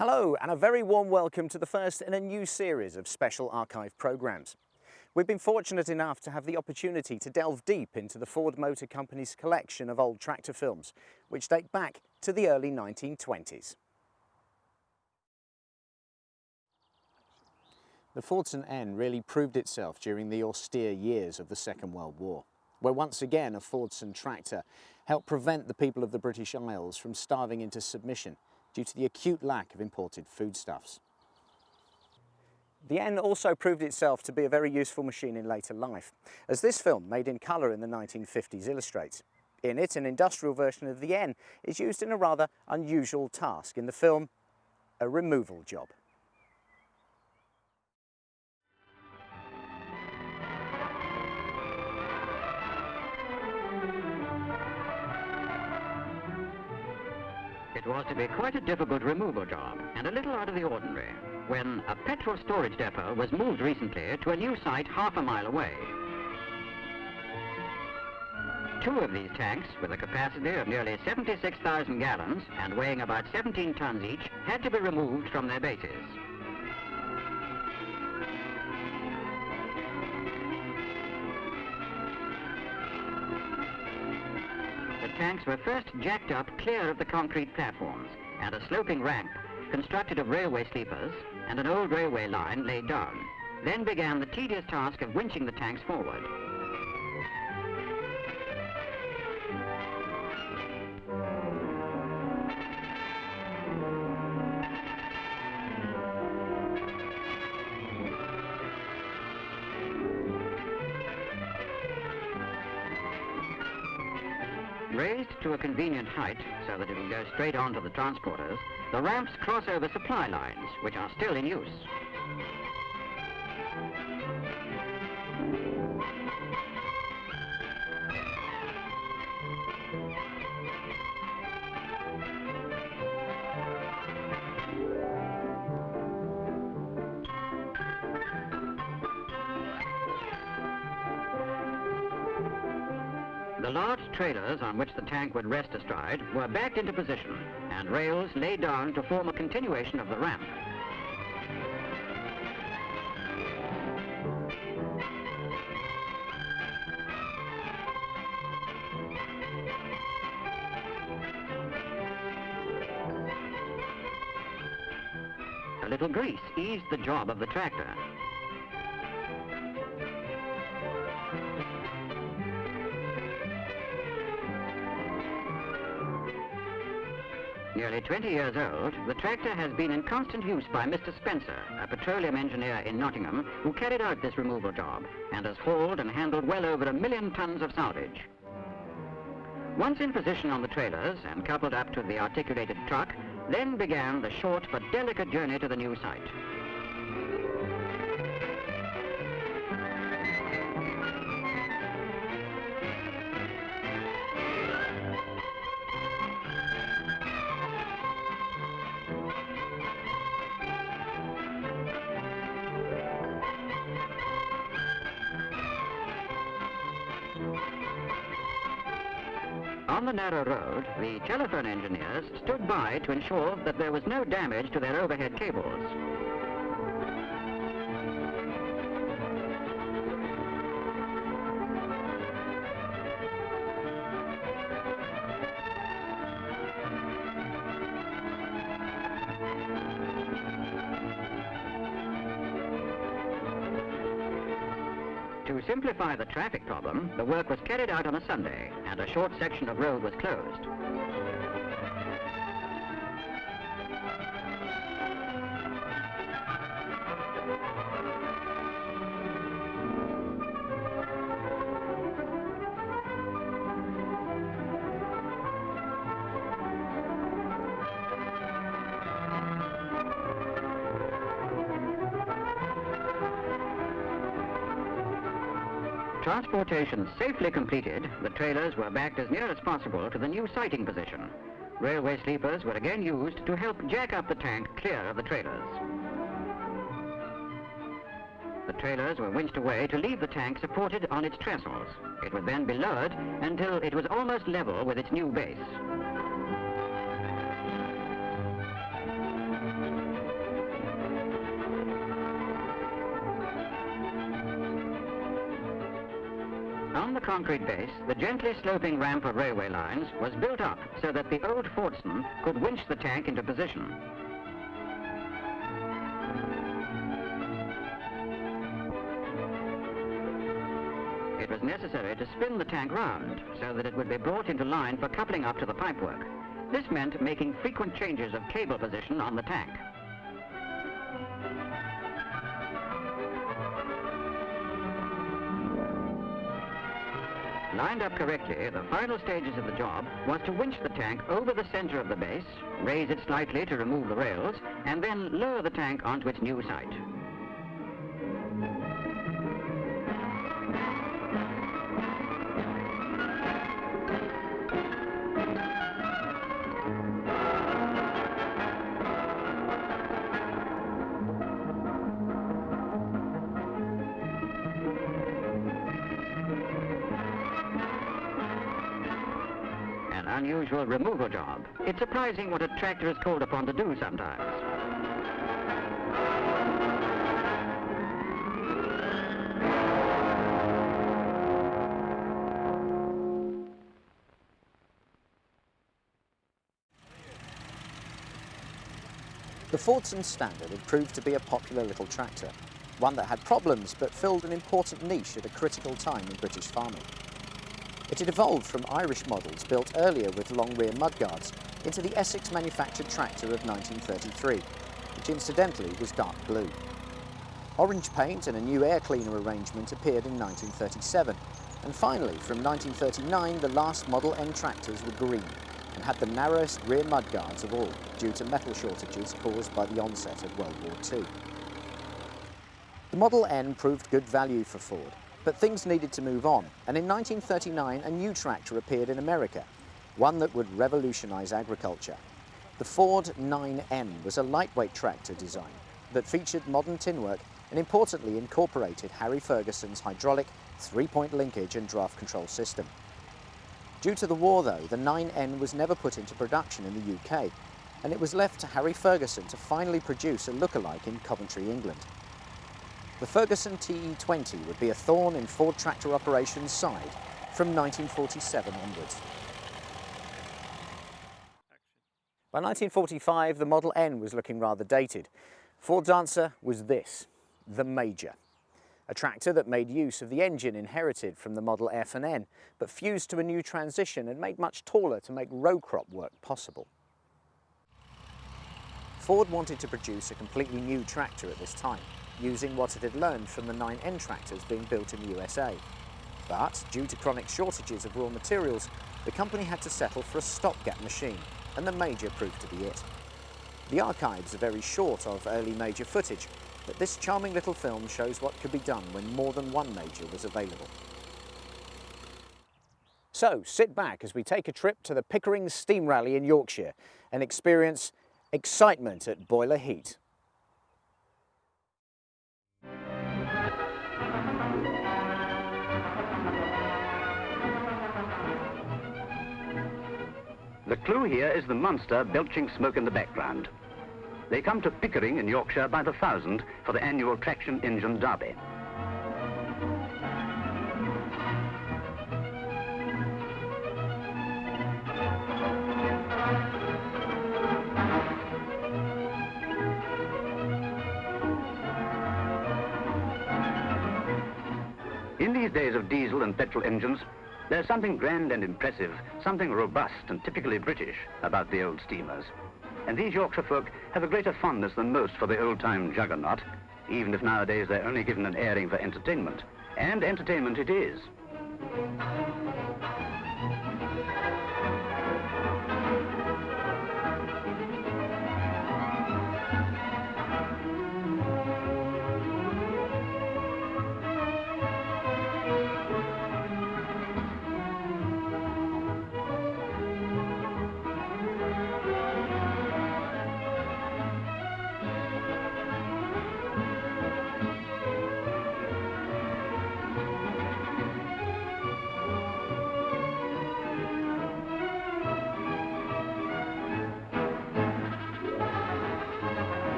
Hello and a very warm welcome to the first in a new series of special archive programmes. We've been fortunate enough to have the opportunity to delve deep into the Ford Motor Company's collection of old tractor films, which date back to the early 1920s. The Fordson N really proved itself during the austere years of the Second World War, where once again a Fordson tractor helped prevent the people of the British Isles from starving into submission due to the acute lack of imported foodstuffs. The N also proved itself to be a very useful machine in later life, as this film, made in colour in the 1950s, illustrates. In it, an industrial version of the N is used in a rather unusual task in the film, a removal job. It was to be quite a difficult removal job, and a little out of the ordinary, when a petrol storage depot was moved recently to a new site half a mile away. Two of these tanks, with a capacity of nearly 76,000 gallons and weighing about 17 tons each, had to be removed from their bases. The tanks were first jacked up clear of the concrete platforms, and a sloping ramp, constructed of railway sleepers, and an old railway line laid down. Then began the tedious task of winching the tanks forward. Raised to a convenient height so that it will go straight on to the transporters, the ramps cross over supply lines, which are still in use. The large trailers on which the tank would rest astride were backed into position and rails laid down to form a continuation of the ramp. A little grease eased the job of the tractor. Nearly 20 years old, the tractor has been in constant use by Mr. Spencer, a petroleum engineer in Nottingham, who carried out this removal job and has hauled and handled well over 1 million tons of salvage. Once in position on the trailers and coupled up to the articulated truck, then began the short but delicate journey to the new site. On the narrow road, the telephone engineers stood by to ensure that there was no damage to their overhead cables. To simplify the traffic problem, the work was carried out on a Sunday, and a short section of road was closed. Transportation safely completed, the trailers were backed as near as possible to the new sighting position. Railway sleepers were again used to help jack up the tank clear of the trailers. The trailers were winched away to leave the tank supported on its trestles. It would then be lowered until it was almost level with its new base. On the concrete base, the gently sloping ramp of railway lines was built up so that the old Fordson could winch the tank into position. It was necessary to spin the tank round so that it would be brought into line for coupling up to the pipework. This meant making frequent changes of cable position on the tank. Lined up correctly, the final stages of the job was to winch the tank over the center of the base, raise it slightly to remove the rails, and then lower the tank onto its new site. Unusual removal job. It's surprising what a tractor is called upon to do sometimes. The Fordson Standard had proved to be a popular little tractor, one that had problems but filled an important niche at a critical time in British farming. It had evolved from Irish models built earlier with long rear mudguards into the Essex manufactured tractor of 1933, which incidentally was dark blue. Orange paint and a new air cleaner arrangement appeared in 1937, and finally from 1939 the last Model N tractors were green and had the narrowest rear mudguards of all due to metal shortages caused by the onset of World War II. The Model N proved good value for Ford, but things needed to move on, and in 1939 a new tractor appeared in America, one that would revolutionise agriculture. The Ford 9N was a lightweight tractor design that featured modern tinwork and importantly incorporated Harry Ferguson's hydraulic 3-point linkage and draft control system. Due to the war though, the 9N was never put into production in the UK, and it was left to Harry Ferguson to finally produce a lookalike in Coventry, England. The Ferguson TE20 would be a thorn in Ford tractor operations' side from 1947 onwards. By 1945, the Model N was looking rather dated. Ford's answer was this, the Major. A tractor that made use of the engine inherited from the Model F and N, but fused to a new transition and made much taller to make row crop work possible. Ford wanted to produce a completely new tractor at this time, using what it had learned from the 9N tractors being built in the USA. But, due to chronic shortages of raw materials, the company had to settle for a stopgap machine, and the Major proved to be it. The archives are very short of early Major footage, but this charming little film shows what could be done when more than one Major was available. So, sit back as we take a trip to the Pickering Steam Rally in Yorkshire and experience excitement at boiler heat. The clue here is the monster belching smoke in the background. They come to Pickering in Yorkshire by the thousand for the annual traction engine derby. In these days of diesel and petrol engines, there's something grand and impressive, something robust and typically British about the old steamers. And these Yorkshire folk have a greater fondness than most for the old-time juggernaut, even if nowadays they're only given an airing for entertainment. And entertainment it is.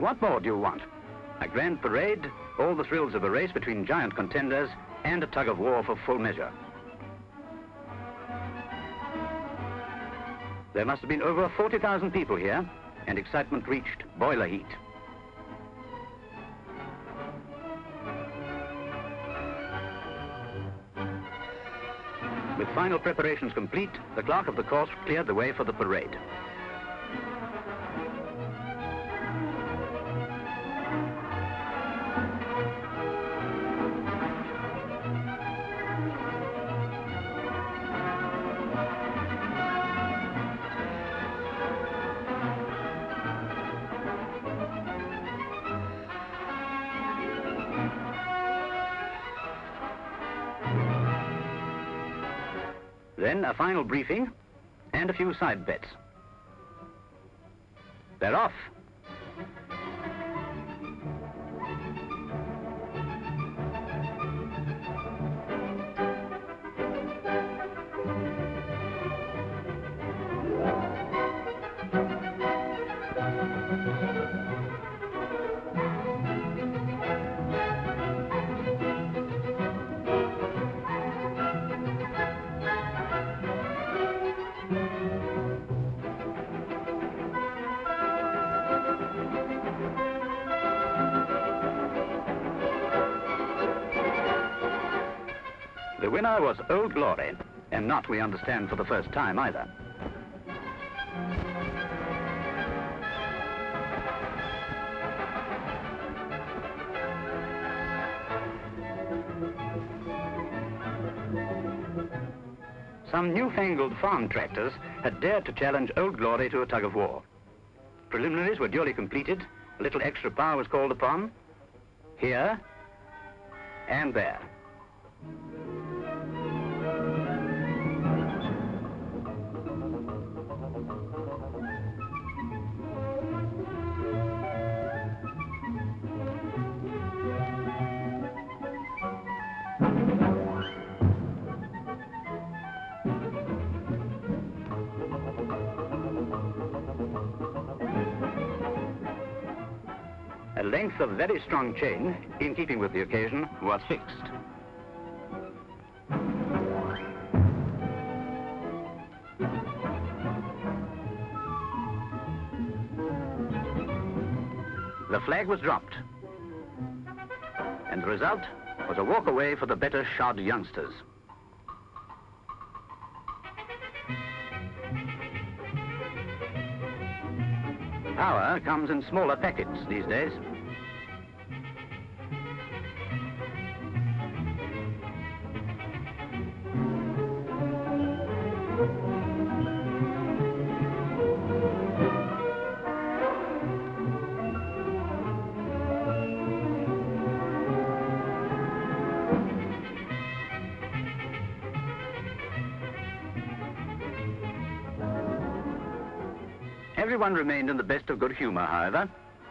What more do you want? A grand parade, all the thrills of a race between giant contenders, and a tug of war for full measure. There must have been over 40,000 people here, and excitement reached boiler heat. With final preparations complete, the clerk of the course cleared the way for the parade. Then a final briefing and a few side bets. They're off. The winner was Old Glory, and not, we understand, for the first time either. Some newfangled farm tractors had dared to challenge Old Glory to a tug of war. Preliminaries were duly completed, a little extra power was called upon, here and there. A length of very strong chain, in keeping with the occasion, was fixed. The flag was dropped, and the result was a walk away for the better shod youngsters. Power comes in smaller packets these days. Everyone remained in the best of good humor, however,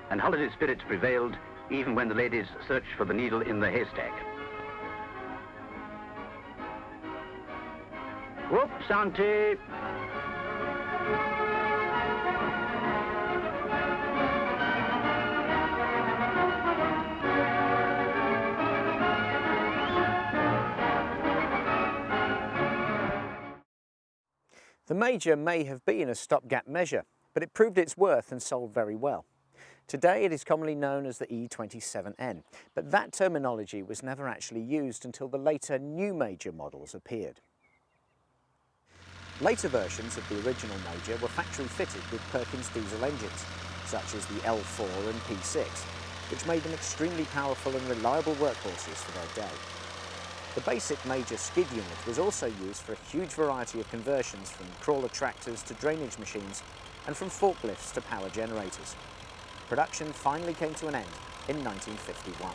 and holiday spirits prevailed even when the ladies searched for the needle in the haystack. Whoops, Auntie! The Major may have been a stopgap measure, but it proved its worth and sold very well. Today it is commonly known as the E27N, but that terminology was never actually used until the later new Major models appeared. Later versions of the original Major were factory fitted with Perkins diesel engines, such as the L4 and P6, which made them extremely powerful and reliable workhorses for their day. The basic Major skid unit was also used for a huge variety of conversions, from crawler tractors to drainage machines, and from forklifts to power generators. Production finally came to an end in 1951.